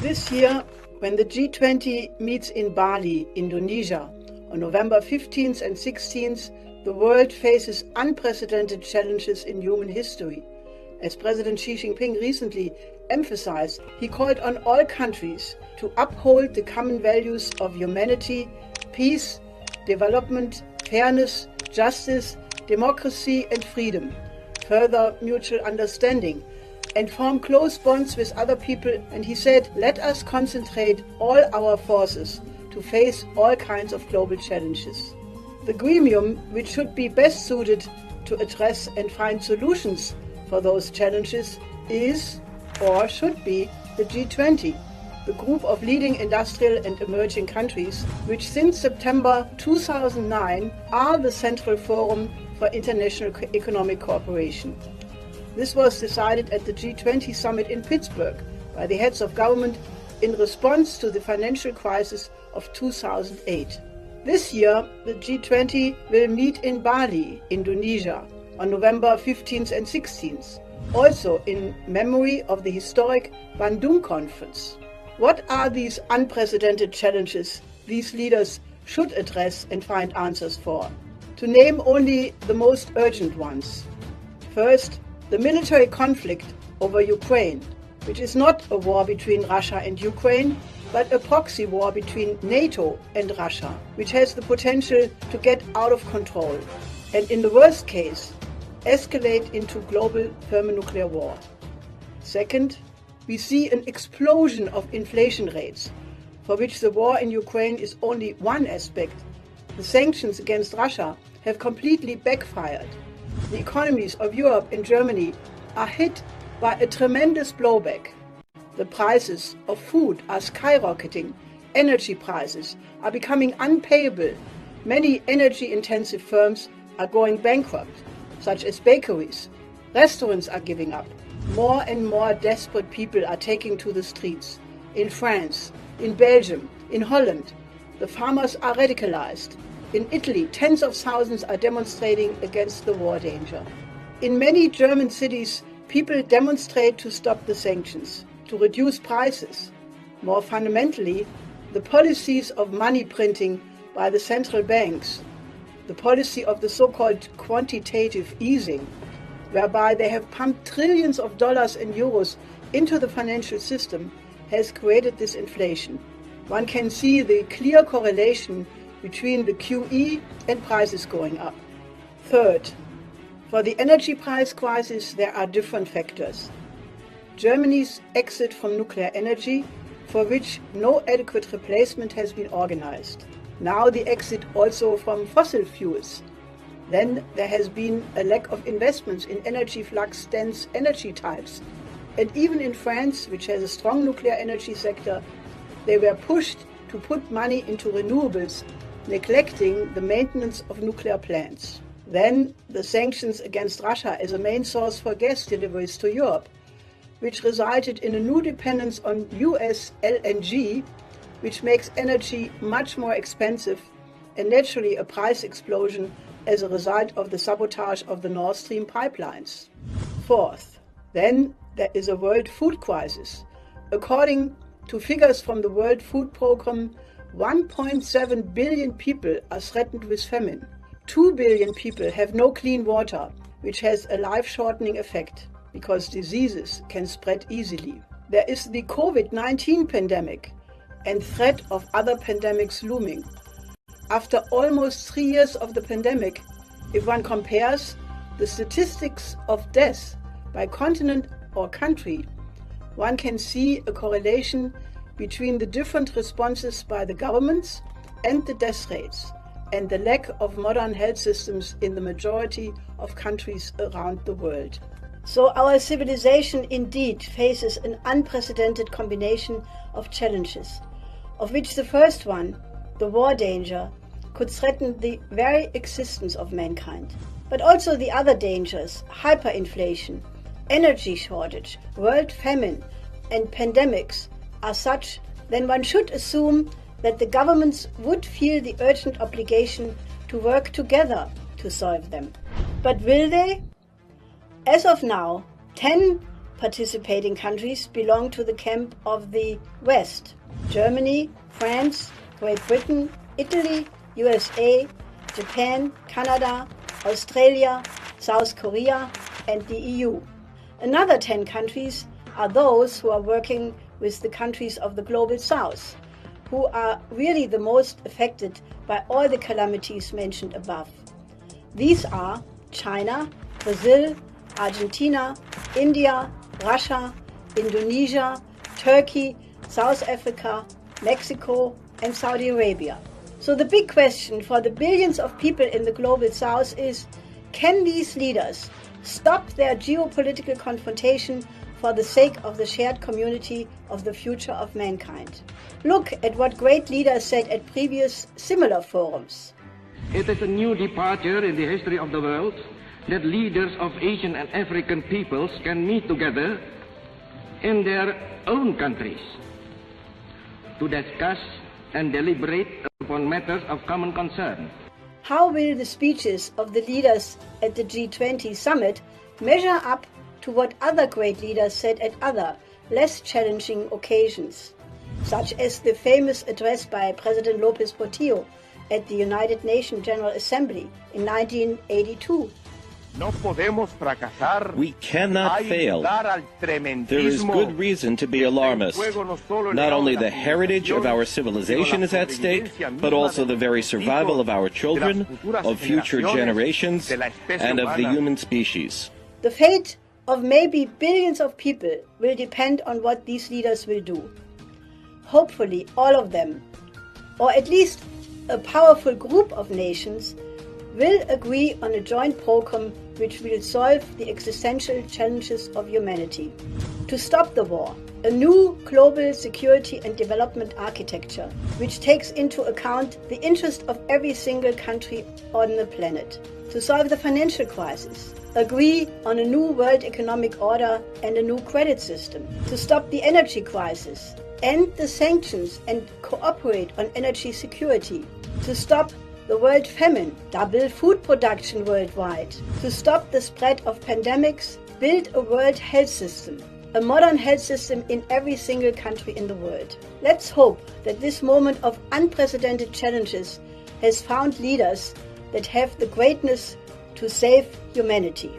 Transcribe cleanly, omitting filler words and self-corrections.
This year, when the G20 meets in Bali, Indonesia, on November 15th and 16th, the world faces unprecedented challenges in human history. As President Xi Jinping recently emphasized, he called on all countries to uphold the common values of humanity, peace, development, fairness, justice, democracy and freedom, further mutual understanding, and form close bonds with other people. And he said, let us concentrate all our forces to face all kinds of global challenges. The gremium, which should be best suited to address and find solutions for those challenges, is or should be the G20, the group of leading industrial and emerging countries, which since September 2009 are the central forum for international economic cooperation. This was decided at the G20 summit in Pittsburgh by the heads of government in response to the financial crisis of 2008. This year, the G20 will meet in Bali, Indonesia, on November 15th and 16th, also in memory of the historic Bandung Conference. What are these unprecedented challenges these leaders should address and find answers for? To name only the most urgent ones. First, the military conflict over Ukraine, which is not a war between Russia and Ukraine, but a proxy war between NATO and Russia, which has the potential to get out of control and, in the worst case, escalate into global thermonuclear war. Second, we see an explosion of inflation rates, for which the war in Ukraine is only one aspect. The sanctions against Russia have completely backfired. The economies of Europe and Germany are hit by a tremendous blowback. The prices of food are skyrocketing. Energy prices are becoming unpayable. Many energy-intensive firms are going bankrupt, such as bakeries. Restaurants are giving up. More and more desperate people are taking to the streets. In France, in Belgium, in Holland, the farmers are radicalized. In Italy, tens of thousands are demonstrating against the war danger. In many German cities, people demonstrate to stop the sanctions, to reduce prices. More fundamentally, the policies of money printing by the central banks, the policy of the so-called quantitative easing, whereby they have pumped trillions of dollars and euros into the financial system, has created this inflation. One can see the clear correlation between the QE and prices going up. Third, for the energy price crisis, there are different factors. Germany's exit from nuclear energy, for which no adequate replacement has been organized. Now the exit also from fossil fuels. Then there has been a lack of investments in energy flux-dense energy types. And even in France, which has a strong nuclear energy sector, they were pushed to put money into renewables, neglecting the maintenance of nuclear plants. Then the sanctions against Russia as a main source for gas deliveries to Europe, which resulted in a new dependence on US LNG, which makes energy much more expensive, and naturally a price explosion as a result of the sabotage of the Nord Stream pipelines. Fourth, then there is a world food crisis. According to figures from the World Food Programme, 1.7 billion people are threatened with famine. 2 billion people have no clean water, which has a life-shortening effect because diseases can spread easily. There is the COVID-19 pandemic and threat of other pandemics looming. After almost 3 years of the pandemic, if one compares the statistics of deaths by continent or country, one can see a correlation between the different responses by the governments and the death rates, and the lack of modern health systems in the majority of countries around the world. So our civilization indeed faces an unprecedented combination of challenges, of which the first one, the war danger, could threaten the very existence of mankind. But also the other dangers, hyperinflation, energy shortage, world famine, and pandemics are such, then one should assume that the governments would feel the urgent obligation to work together to solve them. But will they? As of now, 10 participating countries belong to the camp of the West: Germany, France, Great Britain, Italy, USA, Japan, Canada, Australia, South Korea, and the EU. Another 10 countries are those who are working with the countries of the Global South, who are really the most affected by all the calamities mentioned above. These are China, Brazil, Argentina, India, Russia, Indonesia, Turkey, South Africa, Mexico, and Saudi Arabia. So the big question for the billions of people in the Global South is, can these leaders stop their geopolitical confrontation for the sake of the shared community of the future of mankind? Look at what great leaders said at previous similar forums. It is a new departure in the history of the world that leaders of Asian and African peoples can meet together in their own countries to discuss and deliberate upon matters of common concern. How will the speeches of the leaders at the G20 summit measure up to what other great leaders said at other, less challenging occasions, such as the famous address by President López Portillo at the United Nations General Assembly in 1982? We cannot fail. There is good reason to be alarmist. Not only the heritage of our civilization is at stake, but also the very survival of our children, of future generations, and of the human species. The fate of maybe billions of people will depend on what these leaders will do. Hopefully, all of them, or at least a powerful group of nations, will agree on a joint program which will solve the existential challenges of humanity. To stop the war, a new global security and development architecture which takes into account the interest of every single country on the planet. To solve the financial crisis, agree on a new world economic order and a new credit system. To stop the energy crisis, end the sanctions and cooperate on energy security. To stop the world famine, double food production worldwide. To stop the spread of pandemics, build a world health system, a modern health system in every single country in the world. Let's hope that this moment of unprecedented challenges has found leaders that have the greatness to save humanity.